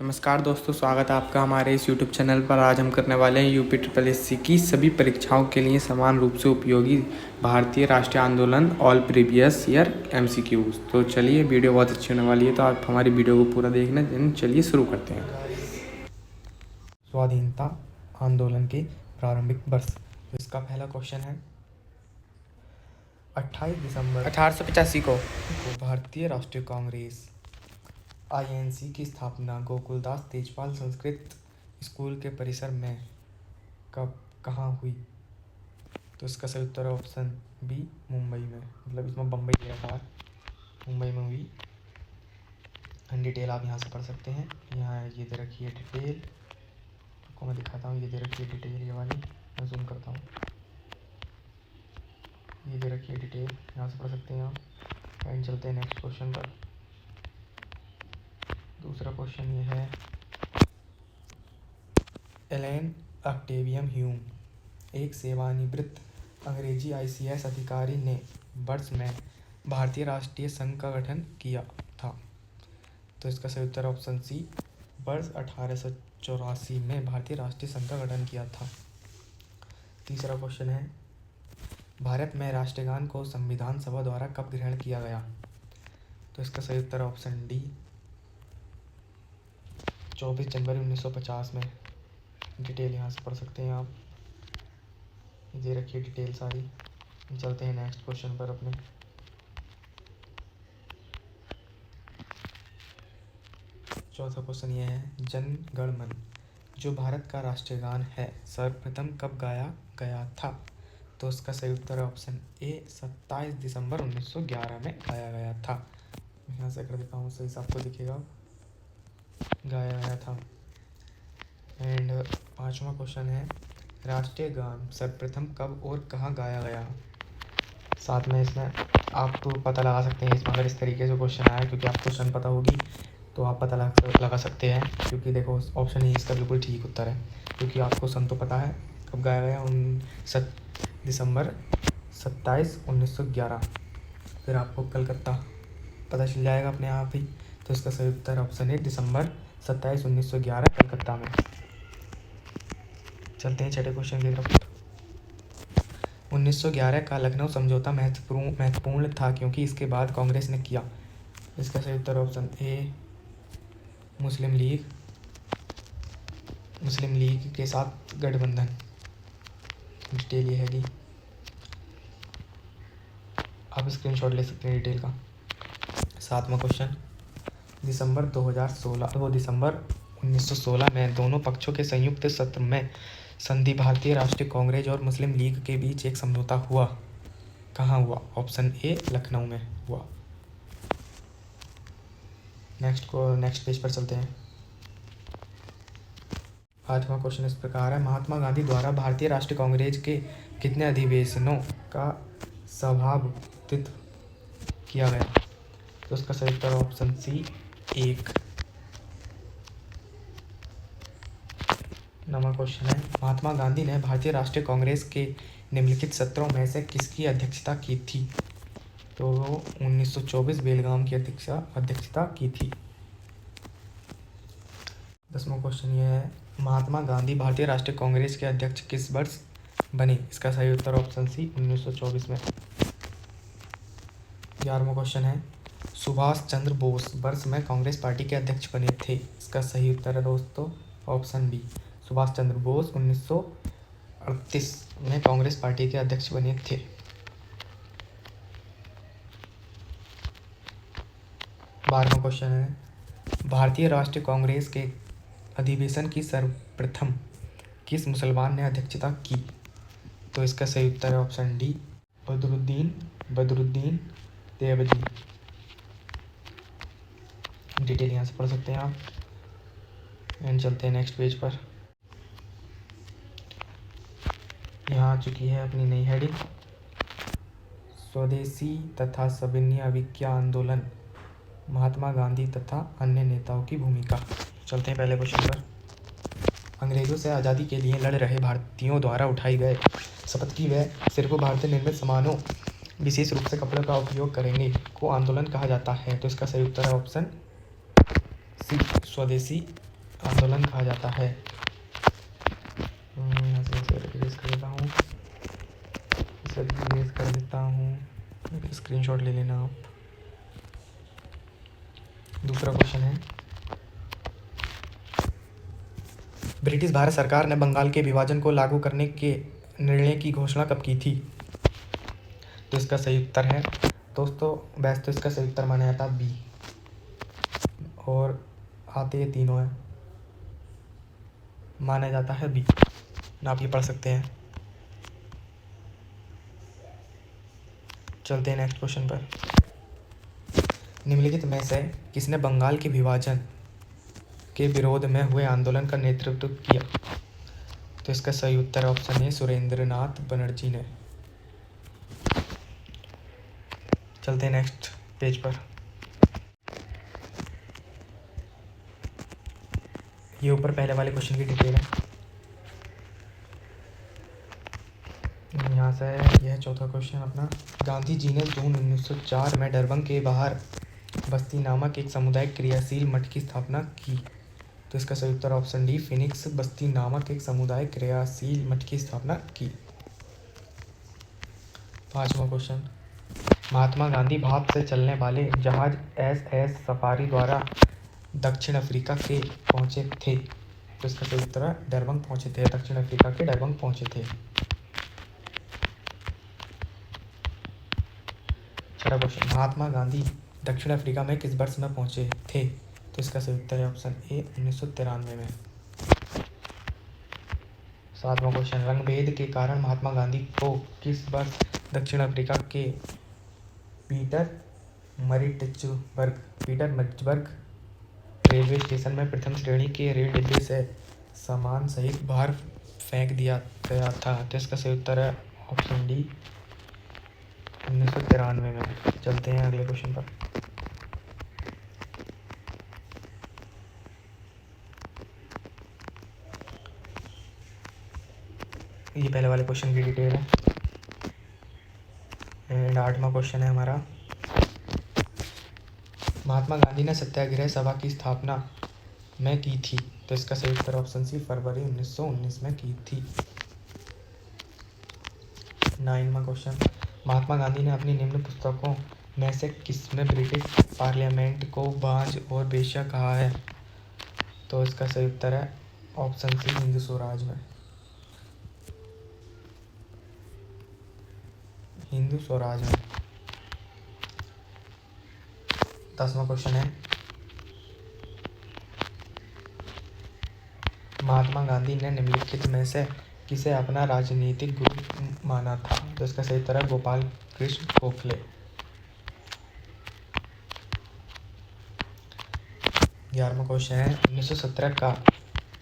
नमस्कार दोस्तों, स्वागत है आपका हमारे इस YouTube चैनल पर। आज हम करने वाले हैं यूपी ट्रिपल एससी की सभी परीक्षाओं के लिए समान रूप से उपयोगी भारतीय राष्ट्रीय आंदोलन ऑल प्रीवियस ईयर MCQs। तो चलिए, वीडियो बहुत अच्छी होने वाली है, तो आप हमारी वीडियो को पूरा देखना। चलिए शुरू करते हैं। स्वाधीनता आंदोलन के प्रारंभिक वर्ष। इसका पहला क्वेश्चन है 28 दिसंबर 1885 को भारतीय राष्ट्रीय कांग्रेस INC की स्थापना गोकुलदास तेजपाल संस्कृत स्कूल के परिसर में कब कहाँ हुई? तो इसका सही उत्तर है ऑप्शन बी, मुंबई में। मतलब इसमें बम्बई दिया था, मुंबई में हुई। डिटेल आप यहाँ से पढ़ सकते हैं। यहाँ ये दे रखी है डिटेल, आपको मैं दिखाता हूँ। ये दे रखी है डिटेल, ये वाली मैं जूम करता हूँ। ये दे रखी है डिटेल, यहाँ से पढ़ सकते हैं आप। एंड चलते हैं नेक्स्ट क्वेश्चन पर। दूसरा क्वेश्चन ये है, एलेन ऑक्टेवियम ह्यूम एक सेवानिवृत्त अंग्रेजी ICS अधिकारी ने वर्ष में भारतीय राष्ट्रीय संघ का गठन किया था। तो इसका सही उत्तर ऑप्शन सी, वर्ष 1884 में भारतीय राष्ट्रीय संघ का गठन किया था। तीसरा क्वेश्चन है, भारत में राष्ट्रगान को संविधान सभा द्वारा कब ग्रहण किया गया? तो इसका सही उत्तर ऑप्शन डी, 24 जनवरी 1950 में। डिटेल यहाँ से पढ़ सकते हैं आप, दे रखी है डिटेल सारी। चलते हैं नेक्स्ट क्वेश्चन पर अपने। चौथा क्वेश्चन ये है, जन गण मन जो भारत का राष्ट्रीय गान है सर्वप्रथम कब गाया गया था? तो उसका सही उत्तर है ऑप्शन ए, 27 दिसंबर 1911 में गाया गया था। यहाँ से कर देता हूँ, सही से आपको दिखेगा, गाया गया था। एंड पांचवा क्वेश्चन है, राष्ट्रीय गान सर्वप्रथम कब और कहाँ गाया गया? साथ में इसमें आप तो पता लगा सकते हैं इसमें, अगर इस तरीके से क्वेश्चन आया, क्योंकि आपको क्वेश्चन पता होगी तो आप पता लगा सकते हैं। क्योंकि देखो, ऑप्शन ही इसका बिल्कुल ठीक उत्तर है, क्योंकि आपको सन तो पता है कब गाया गया, दिसंबर 27 1911। फिर आपको कलकत्ता पता चल जाएगा अपने आप ही। तो इसका सही उत्तर ऑप्शन है दिसंबर 27 1911 कलकत्ता में। चलते हैं छठे क्वेश्चन की तरफ। 1911 का लखनऊ समझौता महत्वपूर्ण था क्योंकि इसके बाद कांग्रेस ने किया। इसका सही उत्तर ऑप्शन ए, मुस्लिम लीग के साथ गठबंधन। डिटेल ये है, आप स्क्रीनशॉट ले सकते हैं डिटेल का। सातवां क्वेश्चन, दिसंबर 1916 में दोनों पक्षों के संयुक्त सत्र में संधि भारतीय राष्ट्रीय कांग्रेस और मुस्लिम लीग के बीच एक समझौता हुआ। कहाँ हुआ? ऑप्शन ए, लखनऊ में हुआ। नेक्स्ट पेज पर चलते हैं। आठवां क्वेश्चन इस प्रकार है, महात्मा गांधी द्वारा भारतीय राष्ट्रीय कांग्रेस के कितने अधिवेशनों का सभापतित्व किया गया? तो उसका सही उत्तर ऑप्शन सी, 1। नवा क्वेश्चन है, महात्मा गांधी ने भारतीय राष्ट्रीय कांग्रेस के निम्नलिखित सत्रों में से किसकी अध्यक्षता की थी? तो 1924 बेलगाम की अध्यक्षता की थी। 10वां क्वेश्चन ये है, महात्मा गांधी भारतीय राष्ट्रीय कांग्रेस के अध्यक्ष किस वर्ष बने? इसका सही उत्तर ऑप्शन सी, 1924 में। 11वां क्वेश्चन है, सुभाष चंद्र बोस वर्ष में कांग्रेस पार्टी के अध्यक्ष बने थे? इसका सही उत्तर है दोस्तों ऑप्शन बी, सुभाष चंद्र बोस 1938 में कांग्रेस पार्टी के अध्यक्ष बने थे। 12वां क्वेश्चन है, भारतीय राष्ट्रीय कांग्रेस के अधिवेशन की सर्वप्रथम किस मुसलमान ने अध्यक्षता की? तो इसका सही उत्तर है option D, Badruddin Devji. Detail यहाँ से पढ़ सकते हैं आप। एंड चलते हैं नेक्स्ट पेज पर। यहाँ आ चुकी है अपनी नई हेडिंग, स्वदेशी तथा सविनय अभिज्ञा आंदोलन, महात्मा गांधी तथा अन्य नेताओं की भूमिका। चलते हैं पहले क्वेश्चन पर। अंग्रेजों से आज़ादी के लिए लड़ रहे भारतीयों द्वारा उठाई गए शपथ की वे सिर्फ भारतीय निर्मित सामानों, विशेष रूप से कपड़ों का उपयोग करेंगे को आंदोलन कहा जाता है। तो इसका सही उत्तर है ऑप्शन सी, स्वदेशी आंदोलन कहा जाता है? यहाँ से इसे इरेज कर देता हूँ, इसे इरेज कर देता हूँ, स्क्रीनशॉट ले लेना आप। दूसरा क्वेश्चन है, ब्रिटिश भारत सरकार ने बंगाल के विभाजन को लागू करने के निर्णय की घोषणा कब की थी? तो इसका सही उत्तर है दोस्तों, वैसे तो इसका सही उत्तर माना जाता है बी, और आते ये तीनों है, माना जाता है बी। आप ये पढ़ सकते हैं। चलते हैं नेक्स्ट क्वेश्चन पर। निम्नलिखित में से किसने बंगाल के विभाजन के विरोध में हुए आंदोलन का नेतृत्व किया? तो इसका सही उत्तर ऑप्शन है सुरेंद्रनाथ बनर्जी ने। चलते हैं नेक्स्ट पेज पर। ये ऊपर पहले वाले क्वेश्चन की डिटेल है। यहाँ से यह चौथा क्वेश्चन अपना, गांधी जी ने जून 1904 में डरबंग के बाहर बस्ती नामक एक सामुदायिक क्रियाशील मठ की स्थापना की। तो इसका सही उत्तर ऑप्शन डी, फिनिक्स बस्ती नामक एक सामुदायिक क्रियाशील मठ की स्थापना की। पांचवा क्वेश्चन, महात्मा गांधी भाप से चलने वाले जहाज SS सफारी द्वारा दक्षिण अफ्रीका के पहुंचे थे। तो इसका सही उत्तर है डरबंग पहुंचे थे, दक्षिण अफ्रीका के डरबंग पहुंचे थे। छठा क्वेश्चन, महात्मा गांधी दक्षिण अफ्रीका में किस वर्ष में पहुंचे थे? तो इसका सही उत्तर है ऑप्शन ए, 1993 में। सातवां क्वेश्चन, रंगभेद के कारण महात्मा गांधी को किस वर्ष दक्षिण अफ्रीका के पीटरमरिट्जबर्ग रेलवे स्टेशन में प्रथम श्रेणी के रेल डिब्बे से सामान सहित बाहर फेंक दिया गया था? तो इसका सही उत्तर है ऑप्शन डी, 1993 में। चलते हैं अगले क्वेश्चन पर। ये पहले वाले क्वेश्चन की डिटेल है। एंड आठवां क्वेश्चन है हमारा, महात्मा गांधी ने सत्याग्रह सभा की स्थापना में की थी? तो इसका सही उत्तर ऑप्शन सी, फरवरी 1919 में की थी। 9वां क्वेश्चन, महात्मा गांधी ने अपनी निम्न पुस्तकों में से किसमें ब्रिटिश पार्लियामेंट को बांझ और बेश्या कहा है? तो इसका सही उत्तर है ऑप्शन सी, हिंदू स्वराज में। हिंदू स्वराज में। 10वां क्वेश्चन है, महात्मा गांधी ने निम्नलिखित में से किसे अपना राजनीतिक गुरु माना था? तो इसका सही उत्तर है गोपाल कृष्ण गोखले। 11वां क्वेश्चन है, 1917 का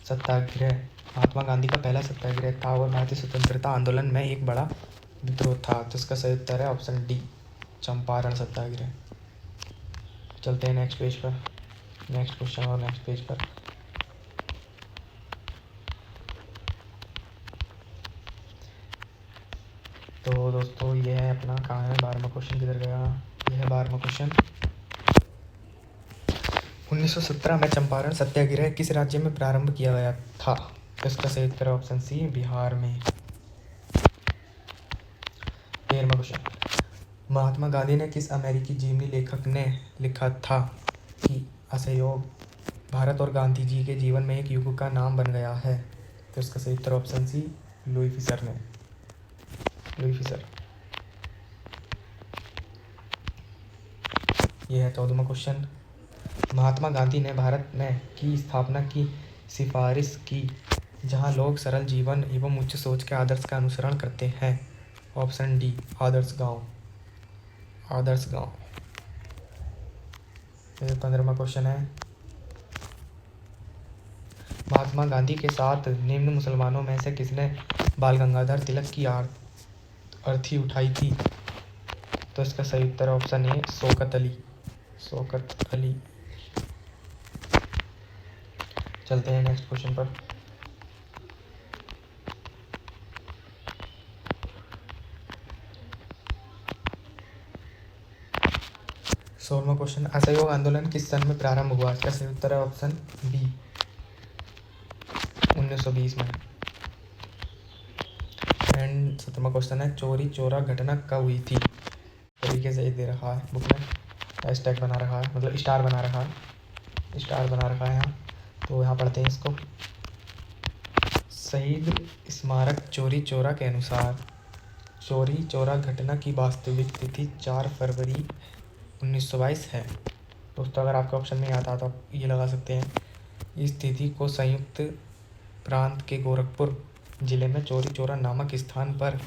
सत्याग्रह महात्मा गांधी का पहला सत्याग्रह था और भारतीय स्वतंत्रता आंदोलन में एक बड़ा विद्रोह था। तो इसका सही उत्तर है ऑप्शन डी, चंपारण सत्याग्रह। चलते हैं नेक्स्ट पेज पर, नेक्स्ट क्वेश्चन और नेक्स्ट पेज पर। तो दोस्तों ये है अपना, कहाँ है 12वां क्वेश्चन, किधर गया? यह है 12वां क्वेश्चन। 1917 में चंपारण सत्याग्रह किस राज्य में प्रारंभ किया गया था? तो इसका सही उत्तर ऑप्शन सी, बिहार में। 13वां क्वेश्चन, महात्मा गांधी ने किस अमेरिकी जीवनी लेखक ने लिखा था कि असहयोग भारत और गांधी जी के जीवन में एक युग का नाम बन गया है? तो इसका सही उत्तर ऑप्शन सी, लुई फिशर ने। Louis Fischer. यह है 14वां क्वेश्चन, महात्मा गांधी ने भारत में की स्थापना की सिफारिश की जहां लोग सरल जीवन एवं उच्च सोच के आदर्श का अनुसरण करते हैं? ऑप्शन डी, आदर्श गांव। आदर्श गांव। 15वां क्वेश्चन है, महात्मा गांधी के साथ निम्न मुसलमानों में से किसने बाल गंगाधर तिलक की अर्थी उठाई थी? तो इसका सही उत्तर ऑप्शन है शौकत अली। शौकत अली। चलते हैं नेक्स्ट क्वेश्चन पर। सोलहवां क्वेश्चन, असहयोग आंदोलन किस सन में प्रारंभ हुआ? इसका सही उत्तर है ऑप्शन बी, 1920 में। एंड 7वां क्वेश्चन है, चोरी चोरा घटना कब हुई थी? तरीके से दे रखा है बुक में, हैशटैग बना रखा है, मतलब स्टार बना रखा है यहाँ। तो यहाँ पढ़ते हैं इसको। शहीद स्मारक चोरी चोरा के अनुसार चोरी चोरा घटना की वास्तविक तिथि 4 फरवरी 1922 है। दोस्तों अगर आपके ऑप्शन में आता तो आप ये लगा सकते हैं। इस तिथि को संयुक्त प्रांत के गोरखपुर जिले में चोरी चोरा नामक स्थान पर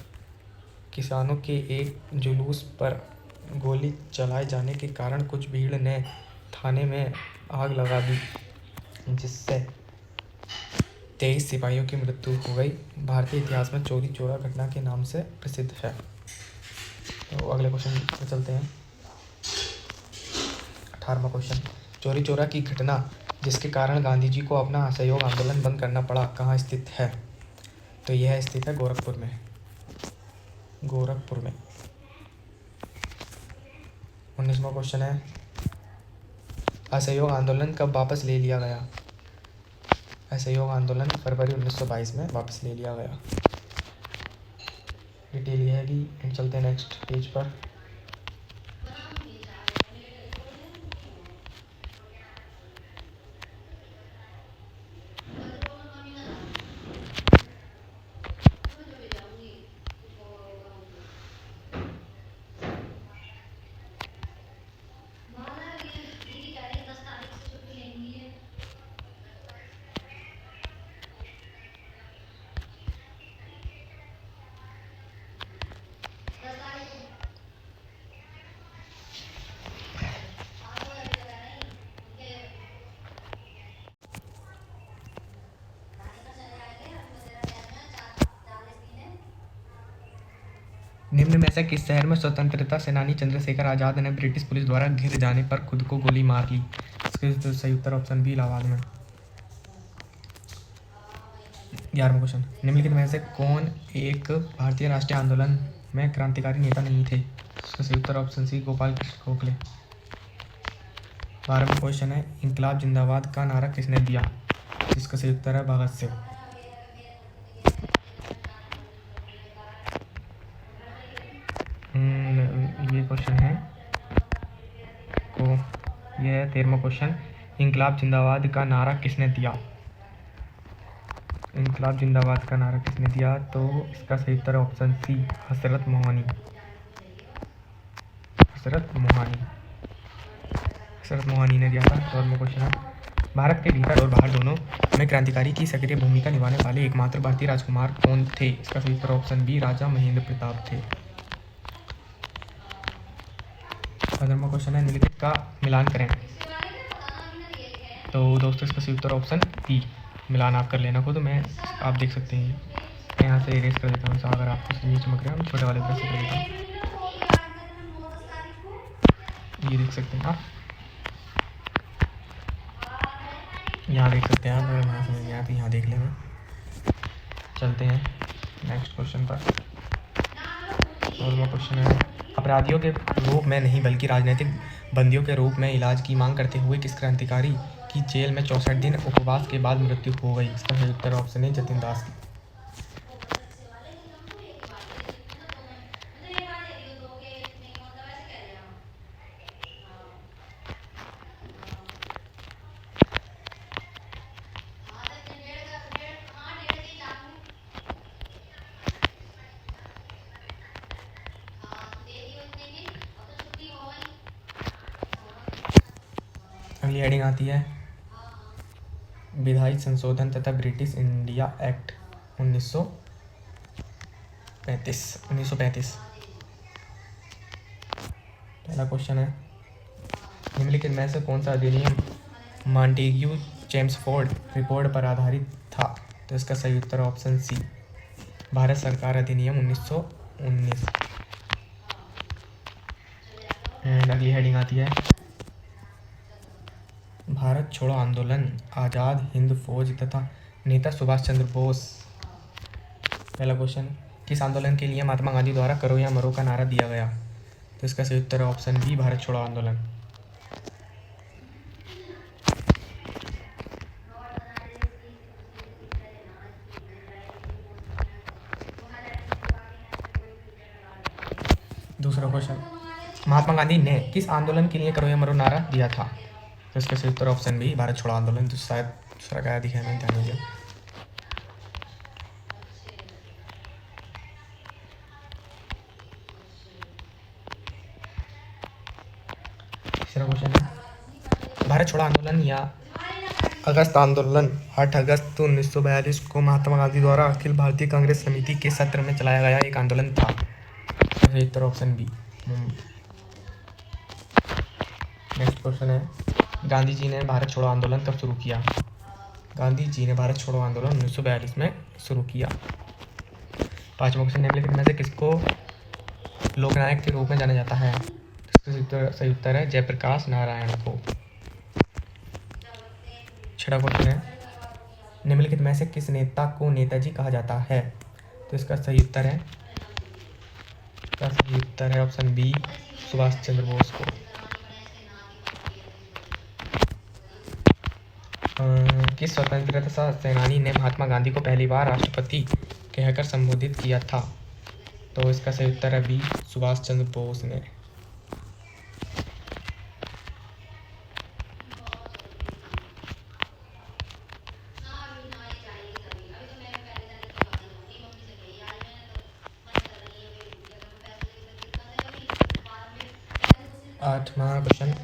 किसानों के एक जुलूस पर गोली चलाए जाने के कारण कुछ भीड़ ने थाने में आग लगा दी, जिससे 23 सिपाहियों की मृत्यु हो गई। भारतीय इतिहास में चोरी चोरा घटना के नाम से प्रसिद्ध है। तो अगले क्वेश्चन पे चलते हैं। 18वां क्वेश्चन, चोरी चोरा की घटना जिसके कारण गांधी जी को अपना असहयोग आंदोलन बंद करना पड़ा कहाँ स्थित है? तो यह स्थित है गोरखपुर में। 19वां क्वेश्चन है, असहयोग आंदोलन कब वापस ले लिया गया? असहयोग आंदोलन फरवरी 1922 में वापस ले लिया गया। डिटेल ये है कि चलते हैं नेक्स्ट पेज पर। निम्न में से किस शहर में स्वतंत्रता सेनानी चंद्रशेखर आजाद ने ब्रिटिश पुलिस द्वारा घिर जाने पर खुद को गोली मार ली? इसके सही उत्तर ऑप्शन बी इलाहाबाद में। 11वां क्वेश्चन, निम्नलिखित में से कौन एक भारतीय राष्ट्रीय आंदोलन में क्रांतिकारी नेता नहीं थे? इसका सही उत्तर ऑप्शन सी गोपाल कृष्ण गोखले। 12वां क्वेश्चन है, इंकलाब जिंदाबाद का नारा किसने दिया? जिसका सही उत्तर है भगत सिंह। ये क्वेश्चन है को यह है 13वां क्वेश्चन, इंकलाब जिंदाबाद का नारा किसने दिया? इंकलाब जिंदाबाद का नारा किसने दिया? तो इसका सही उत्तर ऑप्शन सी हजरत मोहानी ने दिया था। 14वां क्वेश्चन है, भारत के भीतर और बाहर दोनों में क्रांतिकारी की सक्रिय भूमिका निभाने वाले एकमात्र भारतीय राजकुमार कौन थे? इसका सही उत्तर ऑप्शन बी राजा महेंद्र प्रताप थे। 15वां क्वेश्चन है, निम्नलिखित का मिलान करें। तो दोस्तों इसका सही उत्तर ऑप्शन बी, मिलान आप कर लेना खुद, मैं आप देख सकते हैं। मैं यहाँ से इरेज कर देता हूँ, अगर आपको नहीं चमक रहा है छोटे वाले ब्रश से कर देता हूँ, ये देख सकते हैं आप, यहाँ देख सकते हैं आप। अगर यहाँ समझ में आया तो यहाँ देख लेंगे। चलते हैं नेक्स्ट क्वेश्चन पर। 16वां क्वेश्चन है, अपराधियों के रूप में नहीं बल्कि राजनीतिक बंदियों के रूप में इलाज की मांग करते हुए किस क्रांतिकारी की जेल में 64 दिन उपवास के बाद मृत्यु हो गई? इसका सही उत्तर ऑप्शन है जतिन दास की। अगली हेडिंग आती है विधायी संशोधन तथा ब्रिटिश इंडिया एक्ट 1935। पहला क्वेश्चन है, निम्नलिखित में से कौन सा अधिनियम मॉन्टेग्यू चेम्सफोर्ड रिपोर्ट पर आधारित था? तो इसका सही उत्तर ऑप्शन सी भारत सरकार अधिनियम 1919। एंड अगली हेडिंग आती है भारत छोड़ो आंदोलन आज़ाद हिंद फौज तथा नेता सुभाष चंद्र बोस। पहला क्वेश्चन, किस आंदोलन के लिए महात्मा गांधी द्वारा करो या मरो का नारा दिया गया? तो इसका सही उत्तर है ऑप्शन बी भारत छोड़ो आंदोलन। दूसरा क्वेश्चन, महात्मा गांधी ने किस आंदोलन के लिए करो या मरो नारा दिया था? तो इसका सही उत्तर ऑप्शन बी, भारत छोड़ो आंदोलन। तो शायद दूसरा क्या दिखा है, मैंने ध्यान नहीं दिया। तीसरा क्वेश्चन है, भारत छोड़ो आंदोलन या अगस्त आंदोलन 8 अगस्त 1942 को महात्मा गांधी द्वारा अखिल भारतीय कांग्रेस समिति के सत्र में चलाया गया एक आंदोलन था। सही उत्तर ऑप्शन बी। नेक्स्ट क्वेश्चन है, गांधी जी ने भारत छोड़ो आंदोलन कब शुरू किया? गांधी जी ने भारत छोड़ो आंदोलन 1942 में शुरू किया। पांचवा क्वेश्चन, निम्नलिखित में से किसको लोकनायक के रूप में जाना जाता है? इसका सही उत्तर है जयप्रकाश नारायण को। छठा क्वेश्चन है, निम्नलिखित में से किस नेता को नेताजी कहा जाता है? तो इसका सही उत्तर है ऑप्शन बी, सुभाष चंद्र बोस को। किस स्वतंत्रता सेनानी ने महात्मा गांधी को पहली बार राष्ट्रपति कहकर संबोधित किया था? तो इसका सही उत्तर है बी, सुभाष चंद्र बोस ने। आठवां क्वेश्चन,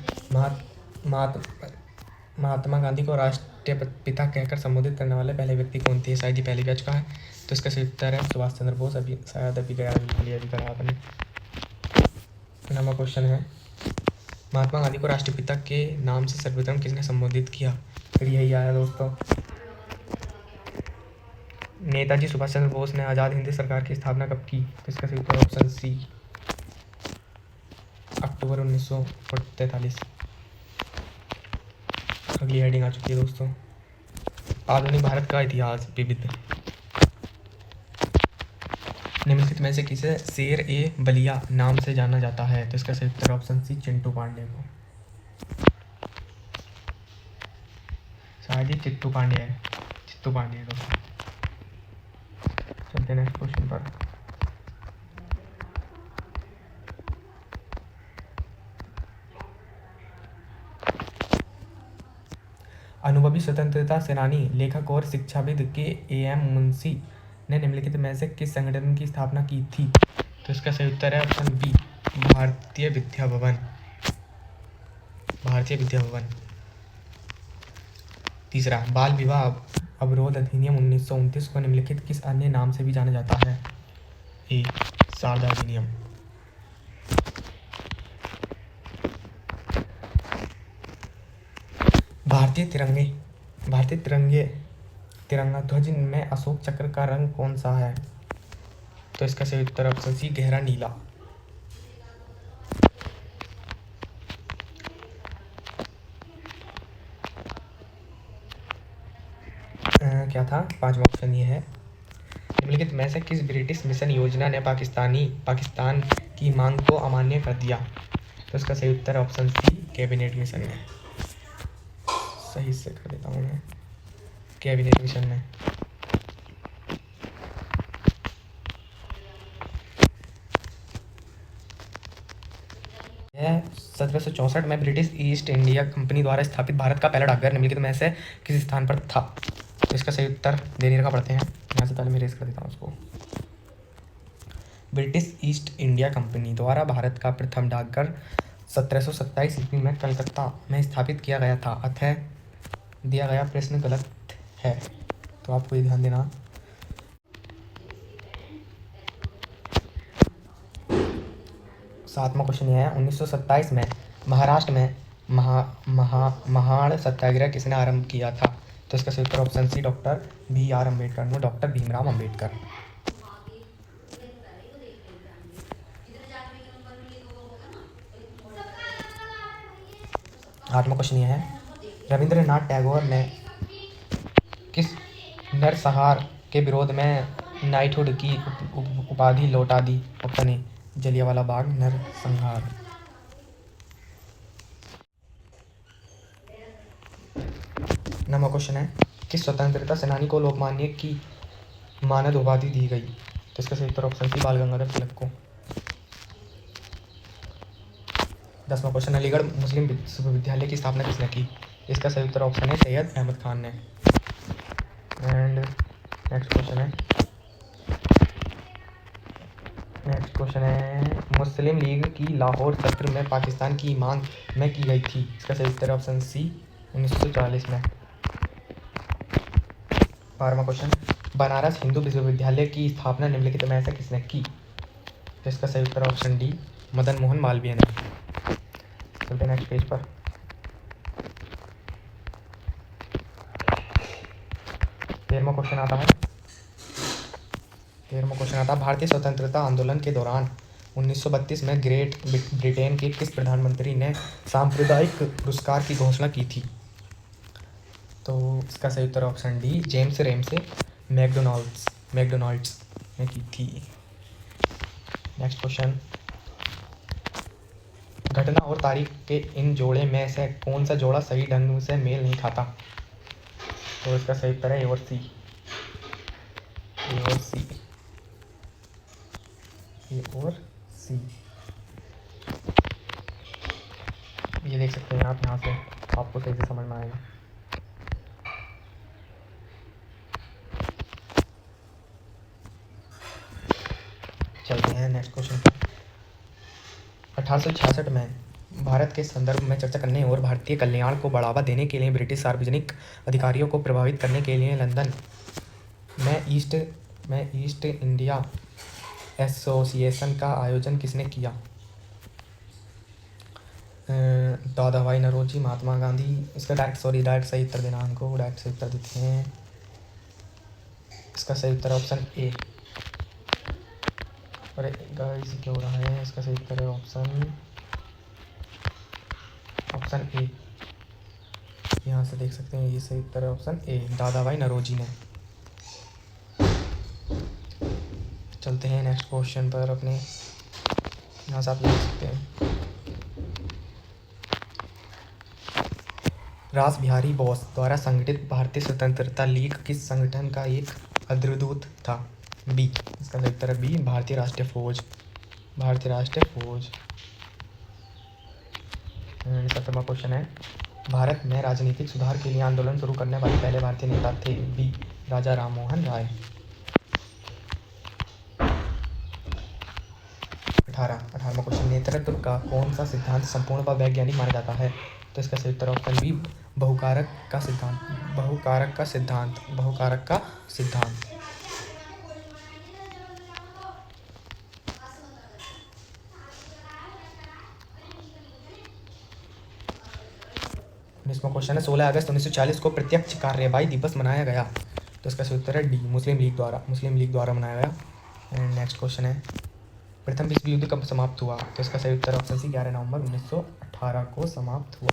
महात्मा गांधी को राष्ट्रपिता कहकर संबोधित करने वाले पहले व्यक्ति कौन थे? शायद ही पहले बैच का है। तो इसका सही उत्तर है सुभाष चंद्र बोस। अभी शायद अभी गया अभी करा आपने। 9वां क्वेश्चन है, महात्मा गांधी को राष्ट्रपिता के नाम से सर्वप्रथम किसने संबोधित किया? फिर यही आया दोस्तों, नेताजी सुभाष चंद्र बोस ने। आज़ाद हिंद सरकार की स्थापना कब की? तो इसका सही उत्तर ऑप्शन सी, अक्टूबर 1943। अगली हेडिंग आ चुकी है दोस्तों, आधुनिक भारत का इतिहास विविध। निम्नलिखित में से किसे शेर ए बलिया नाम से जाना जाता है? तो इसका सही उत्तर ऑप्शन सी, चिंटू पांडे को। शायद ही चित्तू पांडे है, दोस्तों। चलते नेक्स्ट क्वेश्चन पर। अनुभवी स्वतंत्रता सेनानी, लेखक और शिक्षाविद के एम मुंशी ने निम्नलिखित में से किस संगठन की स्थापना की थी? तो इसका सही उत्तर है ऑप्शन बी, भारतीय विद्या भवन। तीसरा, बाल विवाह अवरोध अधिनियम 1929 को निम्नलिखित किस अन्य नाम से भी जाना जाता है? ए, शारदा अधिनियम। भारतीय तिरंगा ध्वज में अशोक चक्र का रंग कौन सा है? तो इसका सही उत्तर ऑप्शन सी, गहरा नीला। क्या था? पांचवा ऑप्शन ये है, निम्नलिखित में से किस ब्रिटिश मिशन योजना ने पाकिस्तान की मांग को अमान्य कर दिया? तो इसका सही उत्तर ऑप्शन सी, कैबिनेट मिशन ने। सही से कर देता हूँ मैं, कैबिनेट मिशन में। यह 1764 में ब्रिटिश ईस्ट इंडिया कंपनी द्वारा स्थापित भारत का पहला डाकघर निम्नलिखित में से किस स्थान पर था? तो इसका सही उत्तर दे नहीं रखा, पढ़ते हैं यहाँ से, पहले मैं रेस कर देता हूँ उसको। ब्रिटिश ईस्ट इंडिया कंपनी द्वारा भारत का प्रथम डाकघर 1727 ईस्वी में कलकत्ता में स्थापित किया गया था। अतः दिया गया प्रश्न गलत है, तो आपको ये ध्यान देना। सातवां क्वेश्चन है, 1927 में महाराष्ट्र में महान सत्याग्रह किसने आरंभ किया था? तो इसका सही उत्तर option C, doctor B.R. Ambedkar, doctor Bhimrao Ambedkar. आठवां क्वेश्चन ये है, रविंद्रनाथ टैगोर ने किस नरसंहार के विरोध में नाइटहुड की उपाधि लौटा दी? ऑप्शन ए, जलियांवाला बाग नरसंहार। नौवां क्वेश्चन है, किस स्वतंत्रता सेनानी को लोकमान्य की मानद उपाधि दी गई? तो इसका सही उत्तर ऑप्शन सी, बाल गंगाधर तिलक को। 10वां क्वेश्चन, अलीगढ़ मुस्लिम विश्वविद्यालय की स्थापना किसने की? इसका सही उत्तर ऑप्शन है सैयद अहमद खान ने। एंड नेक्स्ट क्वेश्चन है मुस्लिम लीग की लाहौर सत्र में पाकिस्तान की मांग में की गई थी। इसका सही उत्तर ऑप्शन सी 1940 में। 12वां क्वेश्चन, बनारस हिंदू विश्वविद्यालय की स्थापना निम्नलिखित में से किसने की? तो इसका सही उत्तर ऑप्शन डी मदन मोहन मालवीय ने। चलते नेक्स्ट पेज पर। 13वां क्वेश्चन आता है भारतीय स्वतंत्रता आंदोलन के दौरान 1932 में ग्रेट ब्रिटेन के किस प्रधानमंत्री ने सांप्रदायिक पुरस्कार की घोषणा की थी? तो इसका सही उत्तर option D James Ramsay MacDonalds ने की थी। नेक्स्ट क्वेश्चन, घटना और तारीख के इन जोड़े में से कौन सा जोड़ा सही ढंग से मेल नहीं खाता? तो इसका सही उत्तर है ए और सी। ये देख सकते हैं आप यहाँ से, आपको सही से समझ में आएगा। चलते हैं नेक्स्ट क्वेश्चन पर। 1866 में भारत के संदर्भ में चर्चा करने और भारतीय कल्याण को बढ़ावा देने के लिए ब्रिटिश सार्वजनिक अधिकारियों को प्रभावित करने के लिए लंदन में ईस्ट इंडिया एसोसिएशन का आयोजन किसने किया? दादाभाई नौरोजी, महात्मा गांधी। इसका डायरेक्ट सही उत्तर देना, हमको डायरेक्ट सही उत्तर देते हैं। इसका सही उत्तर ऑप्शन ए। अरे गाइस क्या हो रहा है? इसका सही उत्तर है ऑप्शन ए। यहाँ से देख सकते हैं, ये सही उत्तर है ऑप्शन ए, दादाभाई नौरोजी ने। चलते हैं नेक्स्ट क्वेश्चन पर अपने। यहाँ से आप देख सकते हैं, रास बिहारी बोस द्वारा संगठित भारतीय स्वतंत्रता लीग किस संगठन का एक अग्रदूत था? बी। इसका सही उत्तर है बी भारतीय राष्ट्रीय फौज। 17वां क्वेश्चन है, भारत में राजनीतिक सुधार के लिए आंदोलन शुरू करने वाले पहले भारतीय नेता थे? बी राजा राममोहन राय। 18वां क्वेश्चन, नेतृत्व का कौन सा सिद्धांत संपूर्ण व वैज्ञानिक माना जाता है? तो इसका सही उत्तर ऑप्शन बी बहुकारक का सिद्धांत। 19वां क्वेश्चन है, 16 अगस्त 1940 को प्रत्यक्ष कार्यवाही दिवस मनाया गया। तो इसका सही उत्तर है डी मुस्लिम लीग द्वारा मनाया गया। एंड नेक्स्ट क्वेश्चन है, प्रथम विश्व युद्ध कब समाप्त हुआ? तो इसका सही उत्तर ऑप्शन सी 11 नवंबर 1918 को समाप्त हुआ।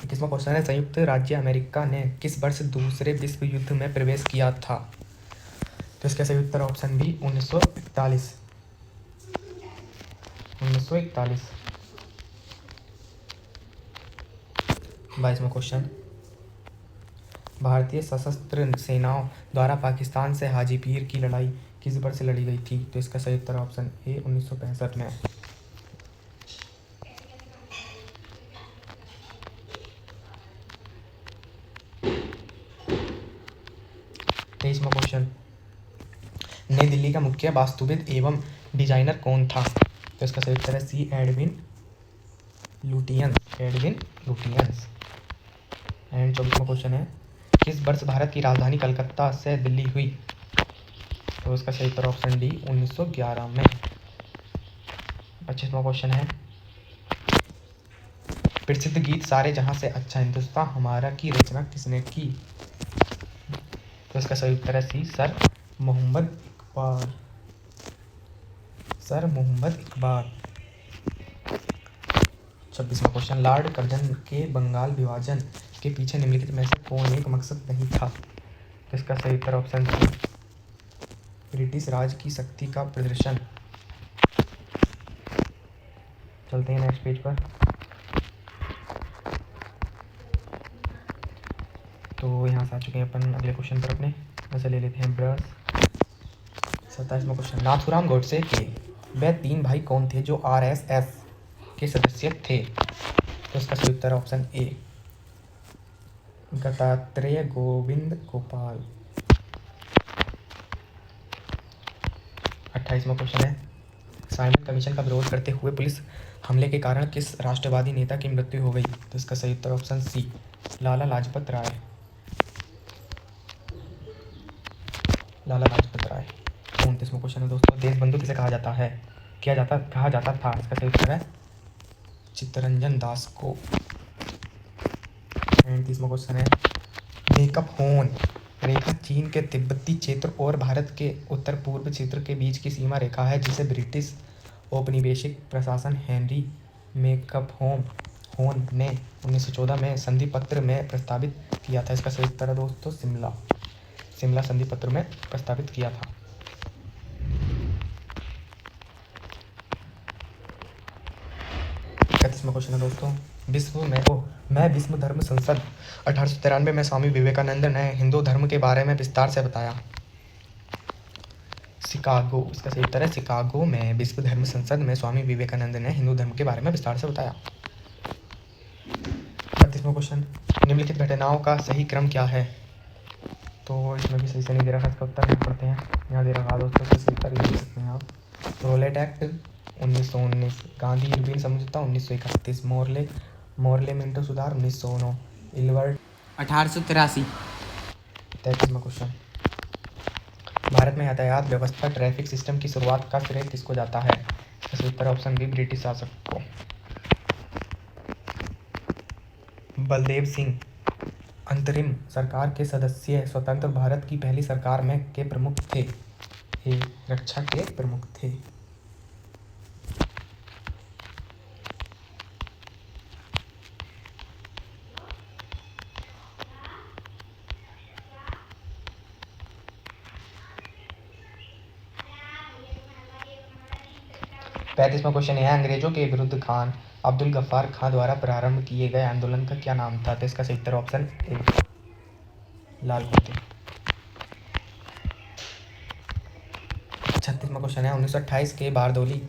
21वां क्वेश्चन है, संयुक्त राज्य अमेरिका ने किस वर्ष दूसरे विश्व युद्ध में प्रवेश किया था? तो इसका सही उत्तर ऑप्शन बी 1941। 22वां क्वेश्चन, भारतीय सशस्त्र सेनाओं द्वारा पाकिस्तान से हाजीपीर की लड़ाई किस वर्ष लड़ी गई थी? तो इसका सही उत्तर ऑप्शन ए 1965 में। 23वां क्वेश्चन, नई दिल्ली का मुख्य वास्तुविद एवं डिजाइनर कौन था? तो इसका सही उत्तर है सी एडविन लुटियंस। एंड 24वां क्वेश्चन है, किस वर्ष भारत की राजधानी कलकत्ता से दिल्ली हुई? तो इसका सही उत्तर ऑप्शन डी 1911 में। 25वां क्वेश्चन है, प्रसिद्ध गीत सारे जहां से अच्छा हिंदुस्तान हमारा की रचना किसने की? तो इसका सही उत्तर है सी सर मोहम्मद इकबाल। 26वां क्वेश्चन, लॉर्ड कर्जन के बंगाल विभाजन के पीछे निम्नलिखित में से कौन एक मकसद नहीं था? तो इसका सही उत्तर ऑप्शन सी ब्रिटिश राज की शक्ति का प्रदर्शन। चलते हैं नेक्स्ट पेज पर। तो यहाँ से आ चुके हैं अपन अगले क्वेश्चन पर अपने। ऐसे ले लेते हैं ब्रश, 27वां क्वेश्चन, नाथूराम गोडसे के वे 3 भाई कौन थे जो आरएसएस के सदस्य थे? तो इसका सही उत्तर ऑप्शन ए, दत्तात्रेय, गोविंद, गोपाल। 28वां क्वेश्चन है, साइमन कमीशन का विरोध करते हुए पुलिस हमले के कारण किस राष्ट्रवादी नेता की मृत्यु हो गई? तो इसका सही उत्तर ऑप्शन सी, लाला लाजपत राय। लाला लाजपत राय। 29वां क्वेश्चन है दोस्तों, देशबंधु किसे कहा जाता था? इसका सही उत्तर है चित्तरंजन दास को। 35वां क्वेश्चन है, मेकअप होर्न रेखा चीन के तिब्बती क्षेत्र और भारत के उत्तर पूर्व क्षेत्र के बीच की सीमा रेखा है, जिसे ब्रिटिश औपनिवेशिक प्रशासन हेनरी मेकअप-होर्न ने 1914 में संधि पत्र में प्रस्तावित किया था। इसका सही उत्तर है दोस्तों शिमला संधि पत्र में प्रस्तावित किया था। 31वां क्वेश्चन है दोस्तों, मैं विश्व धर्म संसद 1893 में स्वामी विवेकानंद ने हिंदू धर्म के बारे में विस्तार से बताया। शिकागो, इसका सही उत्तर है शिकागो में विश्व धर्म संसद में स्वामी विवेकानंद ने हिंदू धर्म के बारे में विस्तार से बताया। 32वां क्वेश्चन, निम्नलिखित घटनाओं का सही क्रम क्या है? तो इसमें भी सही से नहीं दे रखा, इसका उत्तर नहीं पढ़ते हैं, यहाँ दे रखा दोस्तों, इसका सही उत्तर ये दे सकते हैं आप। रोलेट एक्ट 1919, गांधी इरविन समझौता 1931, मोरले मिंटो सुधार 1909, इलवर्ट 1883। 33वां क्वेश्चन, भारत में यातायात व्यवस्था ट्रैफिक सिस्टम की शुरुआत का श्रेय किसको जाता है? इसका उत्तर ऑप्शन बी, ब्रिटिश शासक को। बलदेव सिंह अंतरिम सरकार के सदस्य स्वतंत्र भारत की पहली सरकार में के प्रमुख थे। ये रक्षा के प्रमुख थे। पैंतीसवां क्वेश्चन है, अंग्रेजों के विरुद्ध खान अब्दुल गफ्फार खां द्वारा प्रारंभ किए गए आंदोलन का क्या नाम था? तो इसका सही उत्तर ऑप्शन ए, लाल क्रांति। 36वां क्वेश्चन है, 1928 के बारदोली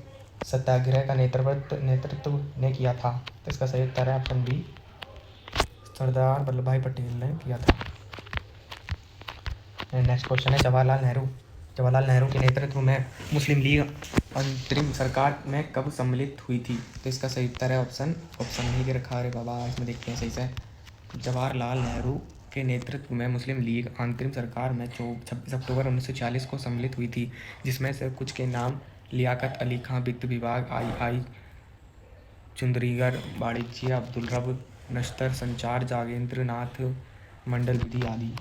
सत्याग्रह का नेतृत्व ने किया था? तो इसका सही उत्तर है ऑप्शन बी, सरदार वल्लभ भाई पटेल ने किया था। नेक्स्ट क्वेश्चन है, जवाहरलाल नेहरू के नेतृत्व में मुस्लिम लीग अंतरिम सरकार में कब सम्मिलित हुई थी? तो इसका सही उत्तर है ऑप्शन नहीं दे रखा। अरे बाबा, इसमें देखते हैं सही से। जवाहरलाल नेहरू के नेतृत्व में मुस्लिम लीग अंतरिम सरकार में 26 अक्टूबर 1940 को सम्मिलित हुई थी, जिसमें से कुछ के नाम लियाकत अली खां, वित्त विभाग, आई चुंदरीगर, वाणिज्य अब्दुल रब, नश्तर, संचार जागेंद्र नाथ, मंडल विधि आदि।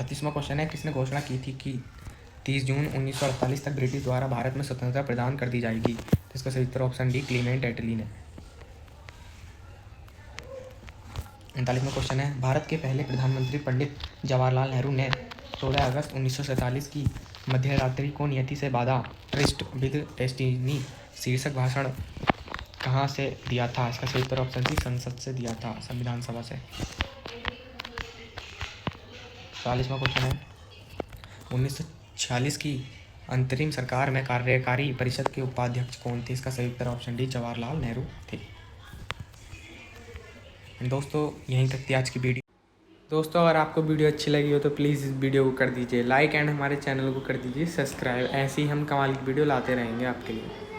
तीसवां क्वेश्चन है, किसने घोषणा की थी कि 30 जून 1948 तक ब्रिटिश द्वारा भारत में स्वतंत्रता प्रदान कर दी जाएगी? तो इसका सही उत्तर ऑप्शन डी, क्लीमेंट एटली ने। 39वां क्वेश्चन है, भारत के पहले प्रधानमंत्री पंडित जवाहरलाल नेहरू ने 16 अगस्त 1947 की मध्यरात्रि को नियति से बाधा ट्रिस्ट विद डेस्टिनी शीर्षक भाषण कहाँ से दिया था? इसका सही उत्तर ऑप्शन सी, संसद से दिया था, संविधान सभा से। 40वां क्वेश्चन है, 1946 की अंतरिम सरकार में कार्यकारी परिषद के उपाध्यक्ष कौन थे? इसका सही उत्तर ऑप्शन डी, जवाहरलाल नेहरू थे। दोस्तों यहीं तक थी आज की वीडियो। दोस्तों अगर आपको वीडियो अच्छी लगी हो तो प्लीज़ इस वीडियो को कर दीजिए लाइक एंड हमारे चैनल को कर दीजिए सब्सक्राइब। ऐसे ही हम कमाल की वीडियो लाते रहेंगे आपके लिए।